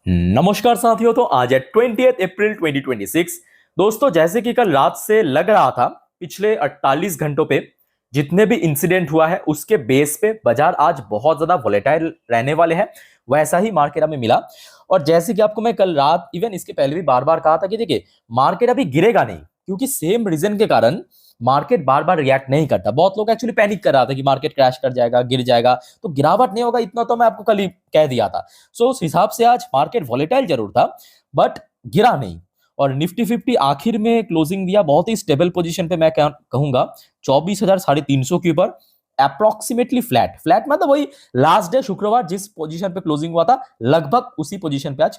नमस्कार साथियों। तो आज है 20 अप्रैल 2026। दोस्तों, जैसे कि कल रात से लग रहा था, पिछले 48 घंटों पे जितने भी इंसिडेंट हुआ है उसके बेस पे बाजार आज बहुत ज्यादा वोलेटाइल रहने वाले हैं। वैसा ही मार्केट हमें मिला। और जैसे कि आपको मैं कल रात इवन इसके पहले भी बार बार कहा था कि देखिए, मार्केट अभी गिरेगा नहीं, क्योंकि सेम रीजन के कारण मार्केट बार बार रिएक्ट नहीं करता। बहुत लोग एक्चुअली पैनिक कर रहा था कि मार्केट क्रैश कर जाएगा, गिर जाएगा, तो गिरावट नहीं होगा, इतना तो मैं आपको कल ही कह दिया था। सो उस हिसाब से आज मार्केट वॉलेटाइल जरूर था, बट गिरा नहीं। और निफ्टी 50 आखिर में क्लोजिंग दिया बहुत ही स्टेबल पोजीशन पे, मैं कहूंगा 24,350 के ऊपर, अप्रोक्सीमेटली फ्लैट। फ्लैट मतलब वही लास्ट डे शुक्रवार जिस पोजीशन पे क्लोजिंग हुआ था, लगभग उसी पोजीशन पे आज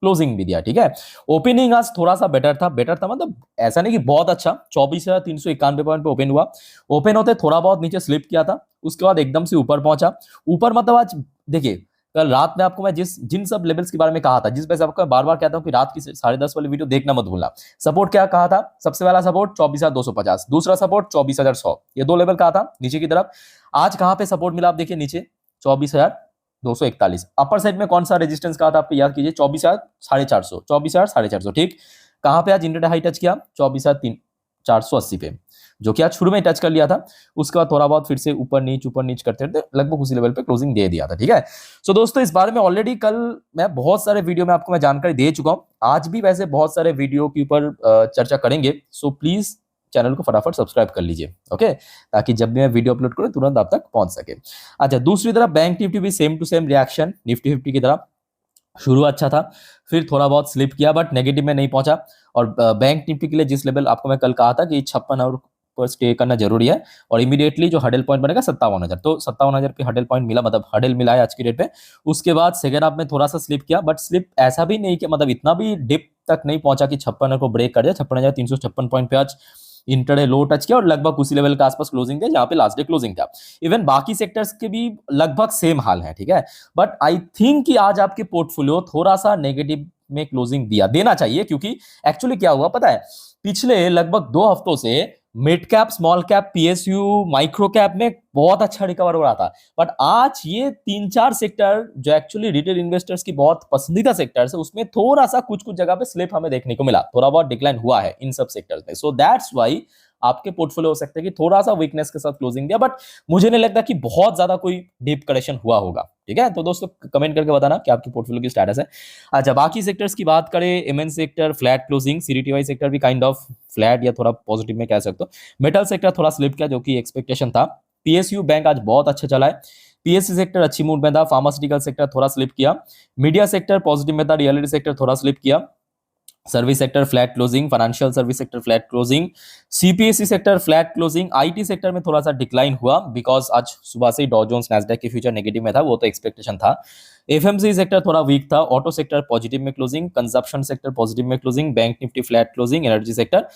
क्लोजिंग भी दिया। ठीक है, ओपनिंग आज थोड़ा सा बेटर था मतलब ऐसा नहीं कि बहुत अच्छा। 24,391 पॉइंट पे ओपन हुआ। ओपन होते थोड़ा बहुत नीचे स्लिप किया था, उसके बाद एकदम से ऊपर पहुंचा। ऊपर मतलब आज देखिए, कल रात में आपको मैं जिन सब लेवल्स के बारे में कहा था, जिस वजह से आपको बार बार कहता हूं कि रात की 10:30 वाली वीडियो देखना मत भूलना। सपोर्ट क्या कहा था? सबसे पहला सपोर्ट 24,250, दूसरा सपोर्ट 24,100, ये दो लेवल कहा था नीचे की तरफ। आज कहां पे सपोर्ट मिला आप देखिए, नीचे 24,241। अपर साइड में कौन सा रेजिस्टेंस कहा था आपको याद कीजिए, 24,450, 24,450। ठीक, कहां पे आज इंट्राडे हाई टच किया? 24,480 पे, जो कि आज शुरू में टच कर लिया था। उसके बाद थोड़ा बहुत फिर से ऊपर नीच करते रहते, लगभग उसी लेवल पे क्लोजिंग दे दिया था। ठीक है, सो दोस्तों, इस बारे में ऑलरेडी कल मैं बहुत सारे वीडियो में आपको मैं जानकारी दे चुका हूं। आज भी वैसे बहुत सारे वीडियो के ऊपर चर्चा करेंगे। सो प्लीज चैनल को फटाफट सब्सक्राइब कर लीजिए, ओके, ताकि जब भी मैं वीडियो अपलोड करूं तुरंत आप तक पहुंच सके। अच्छा, दूसरी तरफ बैंक निफ्टी भी same to same reaction Nifty 50 की तरह। शुरू अच्छा था, फिर थोड़ा बहुत स्लिप किया, बट नेगेटिव में नहीं पहुंचा। और बैंक निफ्टी के लिए जिस लेवल आपको मैं कल कहा था कि 56 आवर पर स्टे करना जरूरी है, और इमीडिएटली जो हडल पॉइंट बनेगा 57,000, तो 57,000 पे हडल पॉइंट मिला, मतलब हडल मिला है आज की डेट पे। उसके बाद सेकेंड हाफ में थोड़ा सा स्लिप किया, बट स्लिप ऐसा भी नहीं कि मतलब इतना भी डिप तक नहीं पहुंचा कि 56 को ब्रेक कर दिया। 56,356 पॉइंट पे आज इंटरडे लो टच किया, और लगभग उसी लेवल के आसपास क्लोजिंग दिया जहां पे लास्ट डे क्लोजिंग था। इवन बाकी सेक्टर्स के भी लगभग सेम हाल है। ठीक है, बट आई थिंक कि आज आपके पोर्टफोलियो थोड़ा सा नेगेटिव में क्लोजिंग देना चाहिए, क्योंकि एक्चुअली क्या हुआ पता है, पिछले लगभग 2 हफ्तों से mid cap, small cap, PSU, micro cap में बहुत अच्छा रिकवर हो रहा था। बट आज ये 3-4 सेक्टर जो एक्चुअली रिटेल इन्वेस्टर्स की बहुत पसंदीदा सेक्टर्स है, उसमें थोड़ा सा कुछ कुछ जगह पे स्लिप हमें देखने को मिला, थोड़ा बहुत डिक्लाइन हुआ है इन सब सेक्टर्स में। सो दैट्स वाई आपके पोर्टफोलियो हो सकता है कि थोड़ा सा वीकनेस के साथ क्लोजिंग दिया, बट मुझे नहीं लगता कि बहुत ज्यादा कोई डीप करेक्शन हुआ होगा। ठीक है, तो दोस्तों कमेंट करके बताना कि आपकी पोर्टफोलियो की स्टेटस है। अच्छा, बाकी सेक्टर्स की बात करें, M N sector flat closing, C D T Y sector भी काइंड ऑफ फ्लैट या थोड़ा पॉजिटिव में कह सकते हो। मेटल सेक्टर थोड़ा स्लिप किया, जो कि एक्सपेक्टेशन था। पीएसयू बैंक आज बहुत अच्छा चला है। पीएससी सेक्टर अच्छी मूड में था। फार्मास्यूटिकल सेक्टर थोड़ा स्लिप किया। मीडिया सेक्टर पॉजिटिव में था। रियलिटी सेक्टर थोड़ा स्लिप किया। Service sector flat closing. Financial service sector flat closing. CPSC sector flat closing. IT sector में थोड़ा सा डिक्लाइन हुआ, बिकॉज आज सुबह से ही डॉ जोन्स नैस्डैक के फ्यूचर नेगेटिव में था, वो तो एक्सपेक्टेशन था। एफएमसी सेक्टर थोड़ा वीक था। ऑटो सेक्टर पॉजिटिव में क्लोजिंग। कंजप्शन सेक्टर पॉजिटिव में closing. Bank Nifty flat closing. Energy sector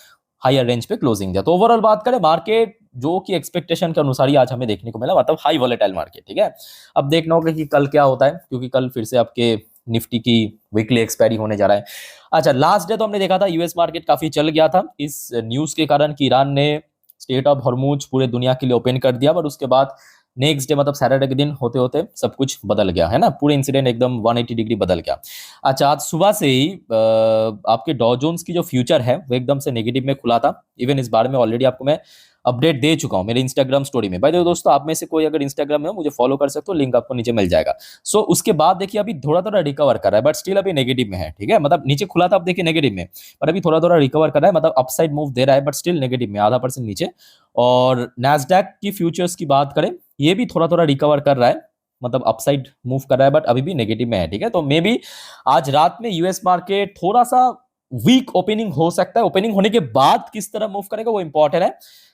higher range पे क्लोजिंग दिया। तो ओवरऑल बात करें, मार्केट जो कि एक्सपेक्टेशन के अनुसार ही आज हमें देखने को मिला, मतलब हाई वॉलेटाइल मार्केट। ठीक है, अब देखना होगा कि कल क्या होता है, क्योंकि कल फिर से आपके निफ्टी की वीकली एक्सपायरी होने जा रहा है। अच्छा, लास्ट डे तो हमने देखा था यूएस मार्केट काफी चल गया था इस न्यूज के कारण कि ईरान ने स्टेट ऑफ हॉर्मुज पूरे दुनिया के लिए ओपन कर दिया, बट उसके बाद नेक्स्ट डे मतलब सैटरडे के दिन होते होते सब कुछ बदल गया है ना, पूरे इंसिडेंट एकदम 180 डिग्री बदल गया। अच्छा, आज सुबह से ही आपके डॉ जोन्स की जो फ्यूचर है वो एकदम से नेगेटिव में खुला था। इवन इस बारे में ऑलरेडी आपको मैं अपडेट दे चुका हूं मेरे इंस्टाग्राम स्टोरी में। भाई दोस्तों, आप में से कोई अगर इंस्टाग्राम में हो, मुझे फॉलो कर सकते हो, लिंक आपको नीचे मिल जाएगा। सो उसके बाद देखिए, अभी थोड़ा थोड़ा रिकवर कर रहा है, बट स्टिल अभी नेगेटिव में है। ठीक है, मतलब नीचे खुला था, अब देखिए नेगेटिव में, पर अभी थोड़ा थोड़ा रिकवर कर रहा है, मतलब अपसाइड मूव दे रहा है, बट स्टिल नेगेटिव में, ½ % नीचे। और नैस्डैक की फ्यूचर्स की बात करें, ये भी थोड़ा थोड़ा रिकवर कर रहा है, मतलब अपसाइड मूव कर रहा है, बट अभी भी नेगेटिव में है। ठीक है, तो मे बी आज रात में यूएस मार्केट थोड़ा सा वीक ओपनिंग हो सकता है। ओपनिंग होने के बाद किस तरह मूव करेगा वो इंपॉर्टेंट है।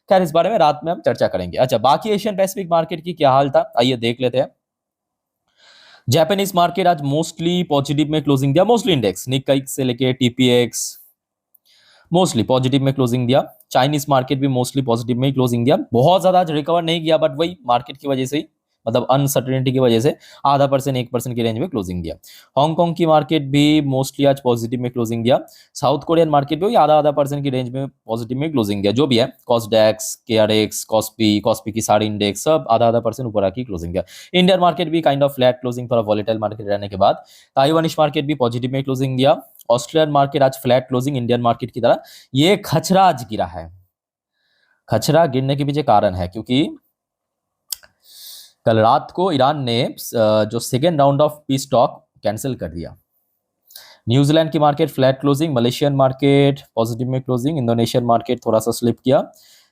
खैर, इस बारे में रात में हम चर्चा करेंगे। अच्छा, बाकी एशियन पैसिफिक मार्केट की क्या हाल था, आइए देख लेते हैं। जापानीज मार्केट आज मोस्टली पॉजिटिव में क्लोजिंग दिया। मोस्टली इंडेक्स निक्काई से लेके टीपीएक्स मोस्टली पॉजिटिव में क्लोजिंग दिया। चाइनीज मार्केट भी मोस्टली पॉजिटिव में ही क्लोजिंग दिया। बहुत ज्यादा आज रिकवर नहीं किया, बट वही मार्केट की वजह से ही मतलब अनसर्टेनिटी की वजह से 0.5% 1% की रेंज में क्लोजिंग दिया। हांगकांग की मार्केट भी मोस्टली आज पॉजिटिव में क्लोजिंग दिया। साउथ कोरियन मार्केट भी आधा परसेंट की रेंज में पॉजिटिव में क्लोजिंग दिया। जो भी है, कॉस्डेक्स, केआरएक्स, कॉस्पी की सारी इंडेक्स सब आधा परसेंट ऊपर आके क्लोजिंग दिया। इंडियन मार्केट भी काइंड ऑफ फ्लैट क्लोजिंग, थोड़ा वॉलेटाइल मार्केट रहने के बाद। ताइवानिश मार्केट भी पॉजिटिव में क्लोजिंग दिया। ऑस्ट्रेलियन मार्केट आज फ्लैट क्लोजिंग इंडियन मार्केट की तरह। ये खचरा आज गिरा है। खचरा गिरने के पीछे कारण है क्योंकि कल रात को ईरान ने जो second round of peace talk cancel कर दिया। न्यूजीलैंड की market flat closing, Malaysian market positive में क्लोजिंग, इंडोनेशियन मार्केट थोड़ा सा स्लिप किया,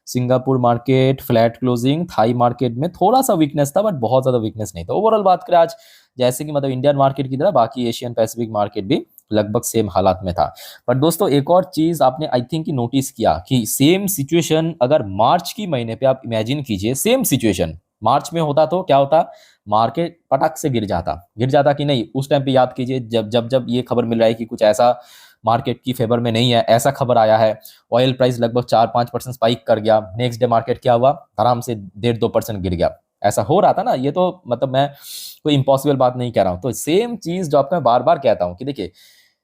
Singapore market flat closing, Thai market में थोड़ा सा वीकनेस था बट बहुत ज्यादा वीकनेस नहीं था। ओवरऑल बात करें आज जैसे कि मतलब इंडियन मार्केट की तरह बाकी एशियन पैसिफिक मार्केट भी लगभग सेम हालात में था। बट दोस्तों एक और चीज आपने आई थिंक नोटिस किया कि सेम सिचुएशन अगर मार्च की महीने पे आप इमेजिन कीजिए, सेम सिचुएशन मार्च में होता तो क्या होता, मार्केट पटक से गिर जाता कि नहीं। उस टाइम पे याद कीजिए जब ये खबर मिल रहा है कि कुछ ऐसा मार्केट की फेवर में नहीं है, ऐसा खबर आया है, ऑयल प्राइस लगभग 4-5% स्पाइक कर गया, नेक्स्ट डे मार्केट क्या हुआ, आराम से 1.5-2% गिर गया। ऐसा हो रहा था ना। ये तो मतलब मैं कोई इम्पॉसिबल बात नहीं कह रहा हूं। तो सेम चीज जो आपको मैं बार बार कहता हूं कि देखिए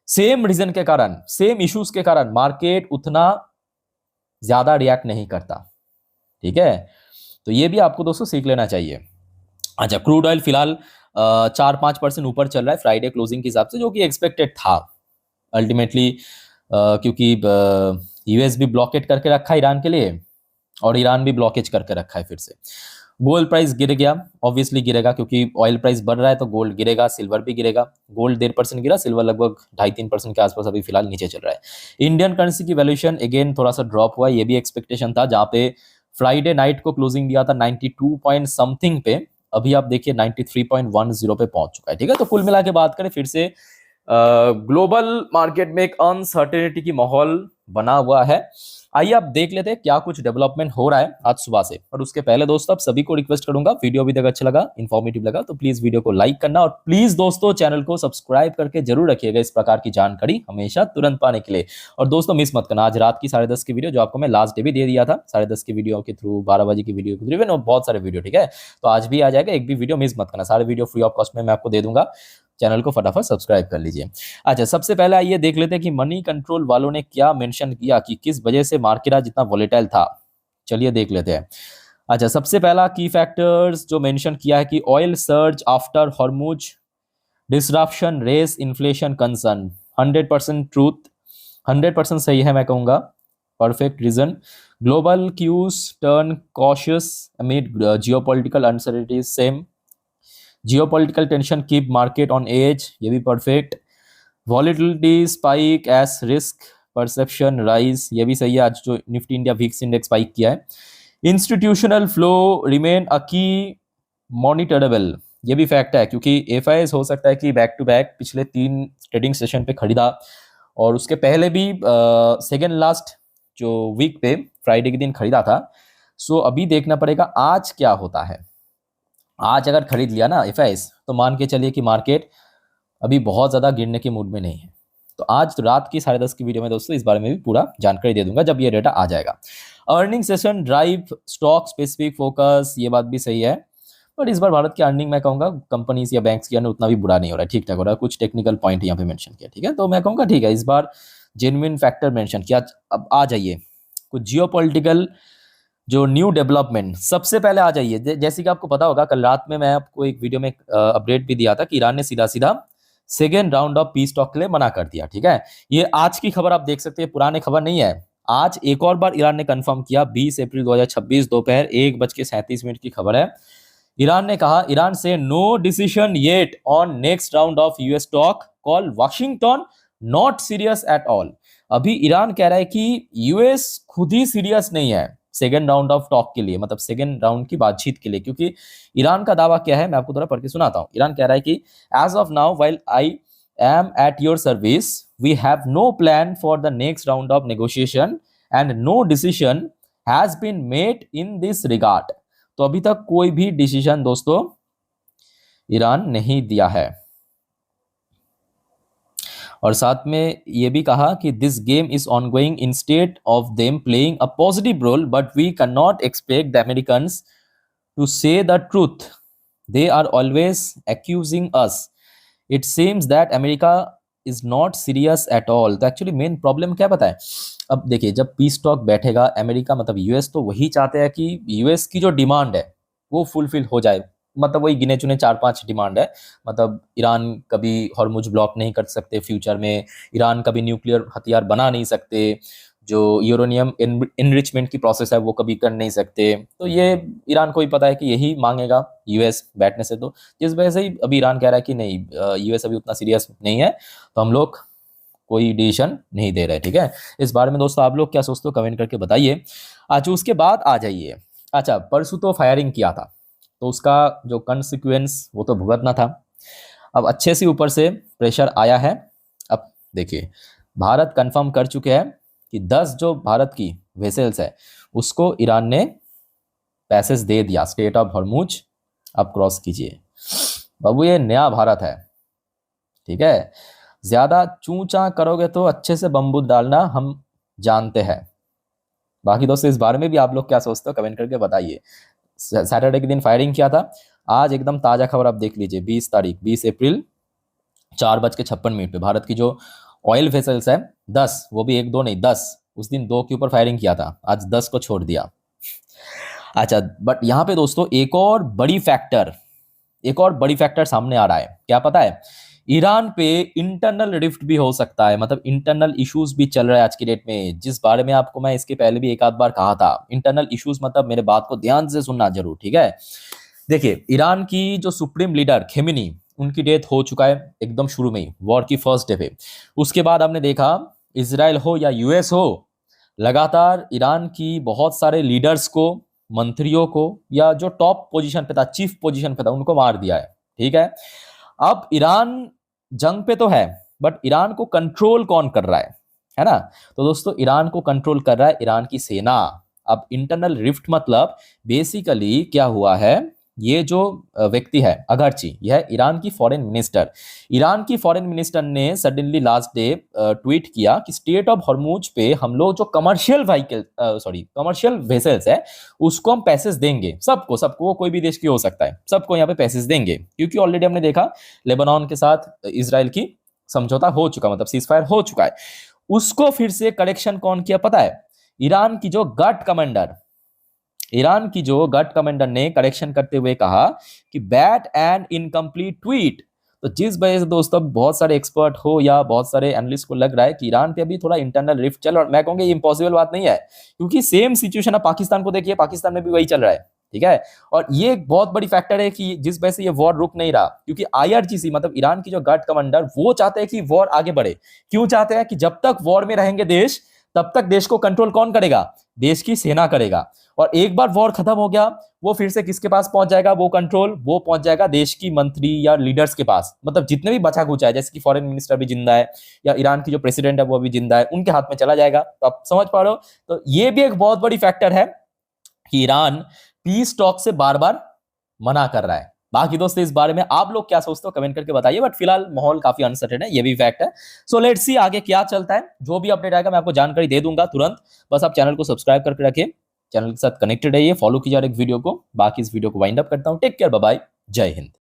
सेम रीजन के कारण, सेम इश्यूज के कारण मार्केट उतना ज्यादा रिएक्ट नहीं करता। ठीक है, तो ये भी आपको दोस्तों सीख लेना चाहिए। अच्छा, क्रूड ऑयल फिलहाल 4-5% ऊपर चल रहा है फ्राइडे क्लोजिंग के हिसाब से, जो कि एक्सपेक्टेड था अल्टीमेटली, क्योंकि यूएस भी ब्लॉकेट करके रखा है ईरान के लिए और ईरान भी ब्लॉकेज करके रखा है फिर से। गोल्ड प्राइस गिर गया, ऑब्वियसली गिरेगा क्योंकि ऑयल प्राइस बढ़ रहा है तो गोल्ड गिरेगा, सिल्वर भी गिरेगा। गोल्ड 1.5% गिरा, सिल्वर लगभग 2.5-3% के आसपास अभी फिलहाल नीचे चल रहा है। इंडियन करेंसी की वैल्यूएशन अगेन थोड़ा सा ड्रॉप हुआ, ये भी एक्सपेक्टेशन था। जहां पे फ्राइडे नाइट को क्लोजिंग दिया था 92 पॉइंट समथिंग पे, अभी आप देखिए 93.10 पे पहुंच चुका है। ठीक है, तो कुल मिला के बात करें फिर से ग्लोबल मार्केट में एक अनसर्टेनिटी की माहौल बना हुआ है। आइए आप देख लेते हैं क्या कुछ डेवलपमेंट हो रहा है आज सुबह से। और उसके पहले दोस्तों आप सभी को रिक्वेस्ट करूंगा, वीडियो अभी तक अच्छा लगा, इन्फॉर्मेटिव लगा तो प्लीज वीडियो को लाइक करना और प्लीज दोस्तों चैनल को सब्सक्राइब करके जरूर रखिएगा इस प्रकार की जानकारी हमेशा तुरंत पाने के लिए। और दोस्तों मिस मत करना आज रात की 10:30 की वीडियो, जो आपको मैं लास्ट डे भी दे दिया था 10:30 की वीडियो के थ्रू, 12 बजे की वीडियो के थ्रू, इवन बहुत सारे वीडियो। ठीक है, तो आज भी आ जाएगा, एक भी वीडियो मिस मत करना, सारे वीडियो फ्री ऑफ कॉस्ट में मैं आपको दे दूंगा। चैनल को फटाफट सब्सक्राइब कर लीजिए। अच्छा, सबसे पहले आइए देख लेते हैं कि मनी कंट्रोल वालों ने क्या मेंशन किया कि किस वजह से मार्केट आज इतना वॉलेटाइल था। चलिए देख लेते हैं। अच्छा, सबसे पहला की फैक्टर्स जो मेंशन किया है कि oil surge after Hormuz disruption raise inflation concern. 100% truth, 100% सही है मैं कहूंगा, perfect reason. Global cues turn cautious amid geopolitical uncertainties, same. Geopolitical tension keep market on edge, ये भी perfect. Volatility spike as risk perception rise, ये भी सही है। आज जो Nifty India VIX index spike किया है। इंस्टीट्यूशनल फ्लो रिमेन अ की मॉनिटरेबल, ये भी फैक्ट है क्योंकि एफआईएस हो सकता है कि बैक टू बैक पिछले 3 ट्रेडिंग सेशन पे खरीदा और उसके पहले भी सेकेंड लास्ट जो वीक पे फ्राइडे के दिन खरीदा था। सो अभी देखना पड़ेगा आज क्या होता है। आज अगर खरीद लिया ना एफआईएस तो मान के चलिए कि मार्केट अभी बहुत ज़्यादा गिरने के मूड में नहीं है। तो आज तो रात की 10:30 की वीडियो में दोस्तों इस बारे में भी पूरा जानकारी दे दूंगा जब ये डेटा आ जाएगा। Earning session drive stock specific focus, ये बात भी सही है। बट इस बार भारत की अर्निंग मैं कहूँगा कंपनीज या बैंक्स की अर्निंग उतना भी बुरा नहीं हो रहा है, ठीक ठाक हो रहा है। कुछ टेक्निकल पॉइंट यहाँ पे मेंशन किया, ठीक है, तो मैं कहूँगा ठीक है, इस बार जेन्युइन फैक्टर मेंशन किया। अब आ जाइए कुछ जियोपॉलिटिकल जो न्यू डेवलपमेंट, सबसे पहले आ जाइए। जैसे कि आपको पता होगा कल रात में मैं आपको एक वीडियो में अपडेट भी दिया था कि ईरान ने सीधा सीधा second round of peace talk के लिए मना कर दिया। ठीक है, ये आज की खबर आप देख सकते हैं, पुरानी खबर नहीं है। आज एक और बार ईरान ने कंफर्म किया, 20 अप्रैल 2026 दोपहर 1:37 की खबर है। ईरान ने कहा, ईरान से no decision yet on next round of US talk, call Washington not serious at all. अभी ईरान कह रहा है कि यूएस खुद ही सीरियस नहीं है सेकेंड राउंड ऑफ टॉक के लिए, मतलब सेकेंड राउंड की बातचीत के लिए। क्योंकि ईरान का दावा क्या है, मैं आपको थोड़ा पढ़ के सुनाता हूं। ईरान कह रहा है कि as of now while I am at your service we have no plan for the next round of negotiation and no decision has been made in this regard. तो अभी तक कोई भी डिसीजन दोस्तों ईरान नहीं दिया है। और साथ में ये भी कहा कि this game is ongoing instead of them playing a positive role, but we can not expect the Americans to say the truth they are always accusing us, it seems that America is not serious at all. तो actually main problem क्या पता है, अब देखिए जब peace talk बैठेगा America मतलब US, तो वही चाहते हैं कि यूएस की जो डिमांड है वो फुलफिल हो जाए। मतलब वही गिने चुने 4-5 डिमांड है, मतलब ईरान कभी हॉर्मुज ब्लॉक नहीं कर सकते फ्यूचर में, ईरान कभी न्यूक्लियर हथियार बना नहीं सकते, जो यूरेनियम इनरिचमेंट की प्रोसेस है वो कभी कर नहीं सकते। तो ये ईरान को ही पता है कि यही मांगेगा यूएस बैठने से, तो जिस वजह से ही अभी ईरान कह रहा है कि नहीं, यूएस अभी उतना सीरियस नहीं है, तो हम लोग कोई डिसीजन नहीं दे रहे। ठीक है, इस बारे में दोस्तों आप लोग क्या सोचते हो कमेंट करके बताइए। अच्छा उसके बाद आ जाइए, अच्छा परसों तो फायरिंग किया था, तो उसका जो कंसिक्वेंस वो तो भुगतना था। अब अच्छे से ऊपर से प्रेशर आया है। अब देखिए भारत कंफर्म कर चुके हैं कि 10 जो भारत की वेसल्स है उसको ईरान ने पैसेज दे दिया, स्टेट ऑफ हॉर्मुज आप क्रॉस कीजिए। बाबू ये नया भारत है, ठीक है, ज्यादा चूचा करोगे तो अच्छे से बम्बू डालना हम जानते हैं। बाकी दोस्तों इस बारे में भी आप लोग क्या सोचते हो कमेंट करके बताइए। सैटरडे के दिन फायरिंग किया था, आज एकदम ताजा खबर आप देख लीजिए, 20 तारीख 20 अप्रैल 4:56 पे भारत की जो ऑयल वेसल्स है 10, वो भी एक दो नहीं 10, उस दिन 2 के ऊपर फायरिंग किया था, आज 10 को छोड़ दिया। अच्छा बट यहाँ पे दोस्तों एक और बड़ी फैक्टर सामने आ रहा है, क्या पता है, ईरान पे इंटरनल रिफ्ट भी हो सकता है, मतलब इंटरनल इश्यूज भी चल रहा है आज की डेट में, जिस बारे में आपको मैं इसके पहले भी एक आध बार कहा था। इंटरनल इश्यूज मतलब मेरे बात को ध्यान से सुनना जरूर, ठीक है। देखिए ईरान की जो सुप्रीम लीडर खेमेनी, उनकी डेथ हो चुका है एकदम शुरू में ही, वॉर की फर्स्ट डे पे। उसके बाद आपने देखा इसराइल हो या यूएस हो, लगातार ईरान की बहुत सारे लीडर्स को, मंत्रियों को, या जो टॉप पोजीशन पे था, चीफ पोजीशन पे था, उनको मार दिया है। ठीक है, अब ईरान जंग पे तो है, बट ईरान को कंट्रोल कौन कर रहा है ना। तो दोस्तों ईरान को कंट्रोल कर रहा है ईरान की सेना। अब इंटरनल रिफ्ट मतलब बेसिकली क्या हुआ है, ये जो व्यक्ति है अगरची, यह ईरान की फॉरेन मिनिस्टर, ईरान की फॉरेन मिनिस्टर ने सडनली लास्ट डे ट्वीट किया कि स्टेट ऑफ हॉर्मुज पे हम लोग जो कमर्शियल वेसल्स है उसको हम पैसेज देंगे, सबको सबको, वो कोई भी देश की हो सकता है, सबको यहाँ पे पैसेज देंगे, क्योंकि ऑलरेडी हमने देखा लेबनान के साथ इसराइल की समझौता हो चुका, मतलब सीज फायर हो चुका है। उसको फिर से करेक्शन कौन किया पता है, ईरान की जो गट कमांडर ने करेक्शन करते हुए कहा कि बैट एंड इनकम्प्लीट ट्वीट। तो जिस वजह से दोस्तों बहुत सारे एक्सपर्ट हो या बहुत सारे एनालिस्ट को लग रहा है कि ईरान पे अभी थोड़ा इंटरनल रिफ्ट चल रहा है। मैं कहूंगा ये इम्पॉसिबल बात नहीं है, क्योंकि सेम सिचुएशन आप पाकिस्तान को देखिए, पाकिस्तान में भी वही चल रहा है। ठीक है, और ये एक बहुत बड़ी फैक्टर है कि जिस वजह से ये वॉर रुक नहीं रहा, क्योंकि आईआरजीसी मतलब ईरान की जो गट कमांडर, वो चाहते हैं कि वॉर आगे बढ़े। क्यों चाहते हैं कि जब तक वॉर में रहेंगे देश, तब तक देश को कंट्रोल कौन करेगा, देश की सेना करेगा। और एक बार वॉर खत्म हो गया, वो फिर से किसके पास पहुंच जाएगा, वो कंट्रोल वो पहुंच जाएगा देश की मंत्री या लीडर्स के पास, मतलब जितने भी बचा खुचा है, जैसे कि फॉरेन मिनिस्टर भी जिंदा है या ईरान की जो प्रेसिडेंट है वो भी जिंदा है, उनके हाथ में चला जाएगा। तो आप समझ पा रहे हो, तो ये भी एक बहुत बड़ी फैक्टर है कि ईरान पीस टॉक से बार बार मना कर रहा है। बाकी दोस्तों इस बारे में आप लोग क्या सोचते हो कमेंट करके बताइए, बट फिलहाल माहौल काफी अनसर्टेन है, ये भी फैक्ट है। सो लेट्स सी आगे क्या चलता है, जो भी अपडेट आएगा मैं आपको जानकारी दे दूंगा तुरंत। बस आप चैनल को सब्सक्राइब करके रखिए, चैनल के साथ कनेक्टेड रहिए, फॉलो कीजिए एक वीडियो को। बाकी इस वीडियो को वाइंड अप करता हूं, टेक केयर, बाय बाय, जय हिंद।